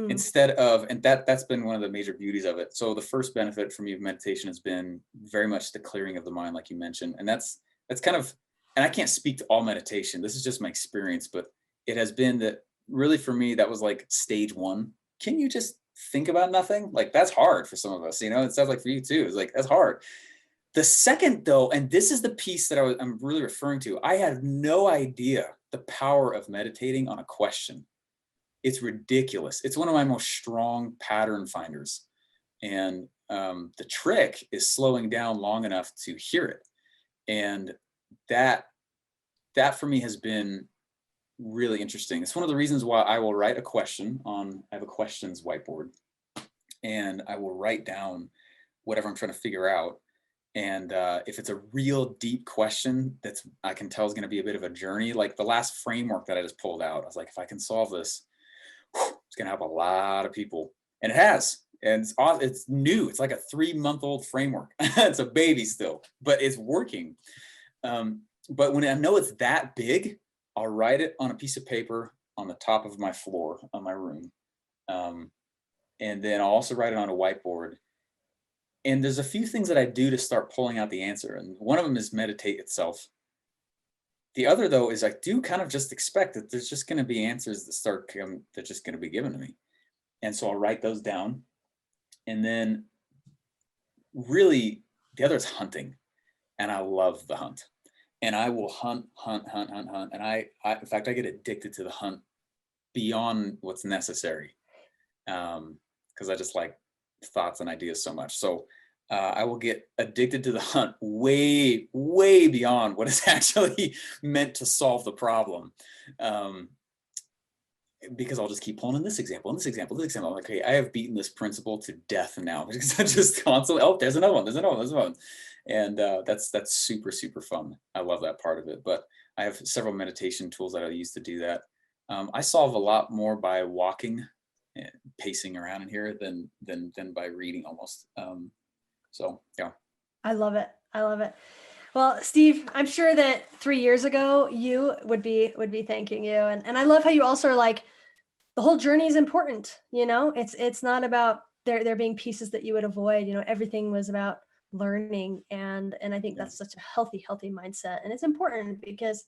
Instead of, and that's been one of the major beauties of it. So the first benefit for me of meditation has been very much the clearing of the mind, like you mentioned. And that's kind of, and I can't speak to all meditation. This is just my experience, but it has been that really for me, that was like stage one. Can you just think about nothing? Like that's hard for some of us, you know, it sounds like for you too. It's like, that's hard. The second though, and this is the piece that I'm really referring to, I had no idea the power of meditating on a question. It's ridiculous. It's one of my most strong pattern finders. And the trick is slowing down long enough to hear it. And that for me has been really interesting. It's one of the reasons why I will write a question I have a questions whiteboard, and I will write down whatever I'm trying to figure out. And if it's a real deep question I can tell is going to be a bit of a journey, like the last framework that I just pulled out, I was like, if I can solve this, it's going to help a lot of people. And it has. And it's new. It's like a 3-month-old framework. It's a baby still, but it's working. But when I know it's that big, I'll write it on a piece of paper on the top of my floor of my room. And then I'll also write it on a whiteboard. And there's a few things that I do to start pulling out the answer. And one of them is meditate itself. The other, though, is I do kind of just expect that there's just going to be answers that's just going to be given to me. And so I'll write those down. And then really the other is hunting. And I love the hunt. And I will hunt. And I in fact, I get addicted to the hunt beyond what's necessary. Because I just like thoughts and ideas so much. So I will get addicted to the hunt way, way beyond what is actually meant to solve the problem. Because I'll just keep pulling in this example, and this example, this example. I'm like, okay, I have beaten this principle to death now, because I just constantly, oh, there's another one. And that's super, super fun. I love that part of it. But I have several meditation tools that I use to do that. I solve a lot more by walking and pacing around in here than by reading almost. So yeah. I love it. Well, Steve, I'm sure that 3 years ago you would be thanking you. And I love how you also are like, the whole journey is important. You know, it's not about there being pieces that you would avoid. You know, everything was about learning. And I think that's such a healthy mindset. And it's important because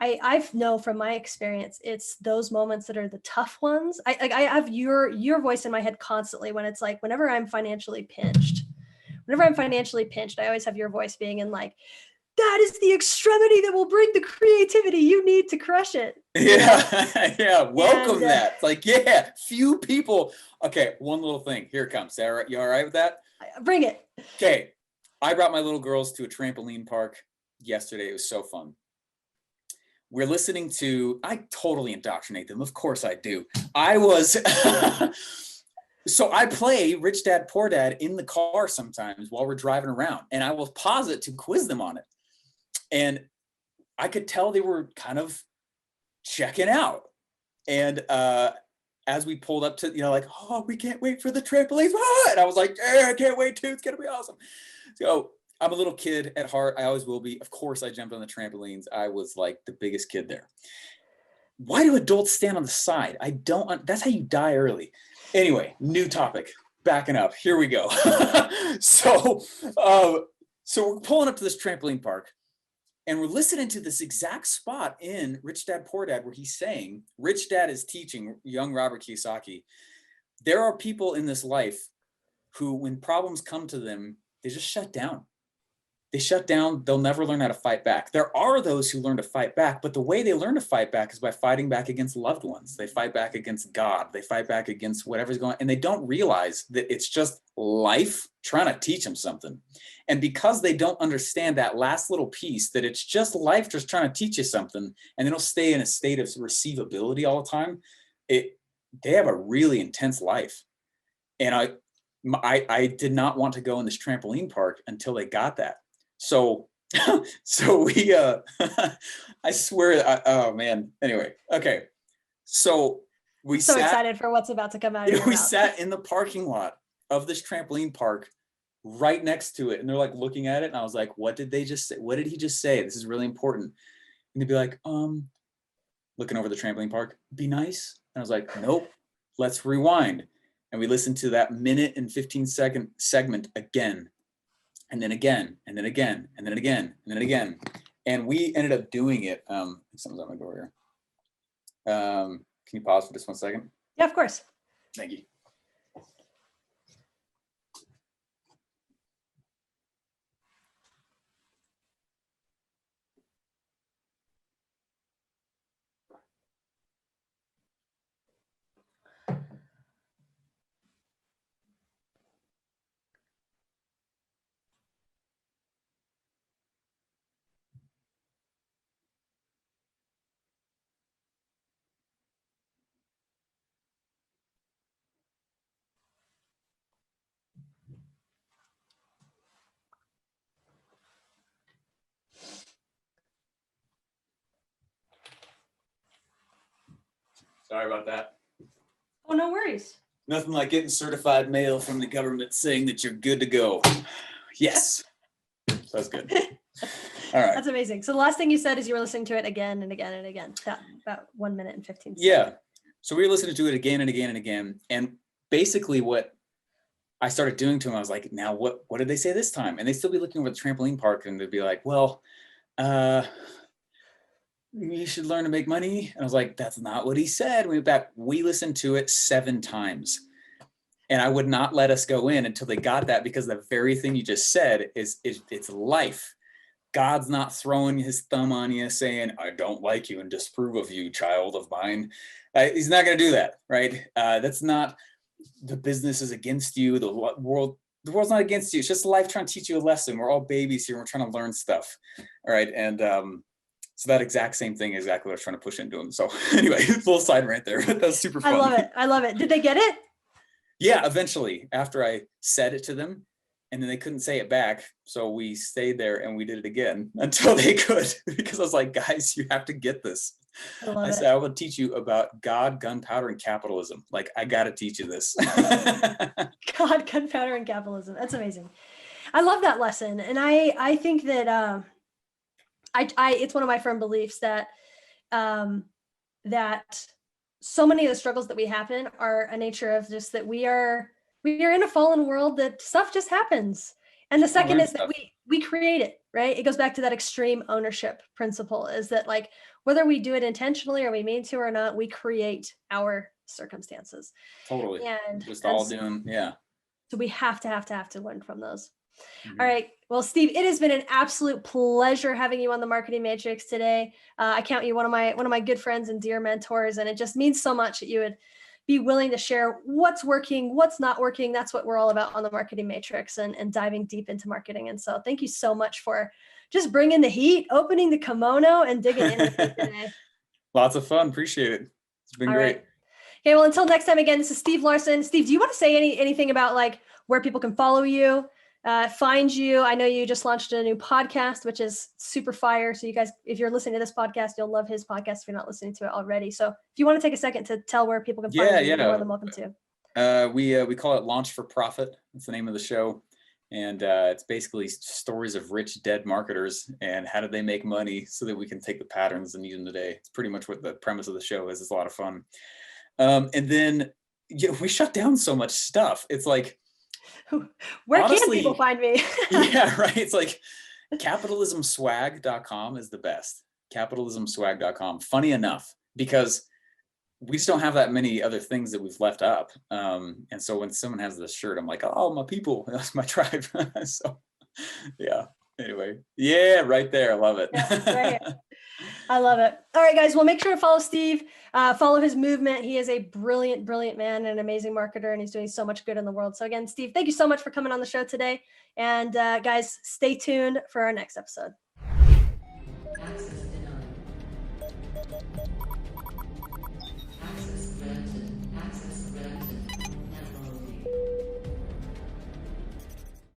I know from my experience, it's those moments that are the tough ones. I have your voice in my head constantly when it's like, whenever I'm financially pinched, I always have your voice being in like, that is the extremity that will bring the creativity you need to crush it. Yeah. Yeah. Welcome that. It's like, yeah, few people. Okay. One little thing. Here it comes. Sarah, you all right with that? Bring it. Okay. I brought my little girls to a trampoline park yesterday. It was so fun. we're listening to, I totally indoctrinate them. Of course I do. I was, so I play Rich Dad, Poor Dad in the car sometimes while we're driving around, and I will pause it to quiz them on it. And I could tell they were kind of checking out. And as we pulled up to, like, oh, we can't wait for the trampolines. And I was like, I can't wait too. It's going to be awesome. So I'm a little kid at heart. I always will be. Of course, I jumped on the trampolines. I was like the biggest kid there. Why do adults stand on the side? I don't, that's how you die early. Anyway, new topic, backing up. Here we go. So we're pulling up to this trampoline park, and we're listening to this exact spot in Rich Dad, Poor Dad, where he's saying, Rich Dad is teaching young Robert Kiyosaki, there are people in this life who, when problems come to them, they just shut down. They shut down. They'll never learn how to fight back. There are those who learn to fight back, but the way they learn to fight back is by fighting back against loved ones. They fight back against God. They fight back against whatever's going on, and they don't realize that it's just life trying to teach them something. And because they don't understand that last little piece, that it's just life just trying to teach you something, and they don't stay in a state of receivability all the time, they have a really intense life. And I did not want to go in this trampoline park until they got that. So we, I swear, oh man, anyway, okay. So we so excited for what's about to come out of your we mouth. sat in the parking lot of this trampoline park right next to it. And they're like looking at it. And I was like, what did they just say? What did he just say? This is really important. And they'd be like, looking over the trampoline park, be nice. And I was like, nope, let's rewind. And we listened to that 1:15 segment again. And then again, and then again, and then again, and then again. And we ended up doing it. Something's on my door here. Can you pause for just 1 second? Yeah, of course. Thank you. Sorry about that. Oh, no worries. Nothing like getting certified mail from the government saying that you're good to go. Yes. That's good. All right. That's amazing. So the last thing you said is you were listening to it again and again and again. About 1:15. Yeah. So we were listening to it again and again and again. And basically what I started doing to them, I was like, now what did they say this time? And they'd still be looking over the trampoline park and they'd be like, well, you should learn to make money. And I was like, that's not what he said. We listened to it 7 times. And I would not let us go in until they got that, because the very thing you just said is it's life. God's not throwing his thumb on you saying, I don't like you and disapprove of you, child of mine. He's not going to do that, right? That's not, the business is against you. The world's not against you. It's just life trying to teach you a lesson. We're all babies here. We're trying to learn stuff. All right. And so that exact same thing, exactly what I was trying to push into them. So anyway, full side right there. That's super fun. I love it. Did they get it? Yeah, eventually, after I said it to them, and then they couldn't say it back. So we stayed there and we did it again until they could, because I was like, guys, you have to get this. I said, I will teach you about God, gunpowder, and capitalism. Like, I got to teach you this. God, gunpowder, and capitalism. That's amazing. I love that lesson. And I think that it's one of my firm beliefs that that so many of the struggles that we have in are a nature of just that we are in a fallen world, that stuff just happens. And the second is that we create it, right? It goes back to that extreme ownership principle, is that like, whether we do it intentionally or we mean to or not, we create our circumstances. Totally. And just all doing, yeah. So we have to learn from those. Mm-hmm. All right. Well, Steve, it has been an absolute pleasure having you on the Marketing Matrix today. I count you one of my good friends and dear mentors, and it just means so much that you would be willing to share what's working, what's not working. That's what we're all about on the Marketing Matrix, and diving deep into marketing. And so thank you so much for just bringing the heat, opening the kimono and digging in with me today. Lots of fun. Appreciate it. It's been great. Right. Okay, well, until next time, again, this is Steve Larsen. Steve, do you want to say anything about like where people can follow you, find you? I know you just launched a new podcast, which is super fire. So you guys, if you're listening to this podcast, you'll love his podcast if you're not listening to it already. So if you want to take a second to tell where people can find you, you're more than welcome to. We call it Launch for Profit. That's the name of the show. And it's basically stories of rich dead marketers and how did they make money so that we can take the patterns and use them today. It's pretty much what the premise of the show is. It's a lot of fun. And then we shut down so much stuff. It's like, where honestly, can people find me? Yeah, right. It's like capitalismswag.com is the best. Capitalismswag.com. Funny enough, because we just don't have that many other things that we've left up. And so when someone has this shirt, I'm like, oh, my people, that's my tribe. So yeah, anyway. Yeah, right there. I love it. Yeah, right. I love it. All right, guys. Well, make sure to follow Steve, follow his movement. He is a brilliant, brilliant man and an amazing marketer, and he's doing so much good in the world. So again, Steve, thank you so much for coming on the show today. And guys, stay tuned for our next episode. Access denied.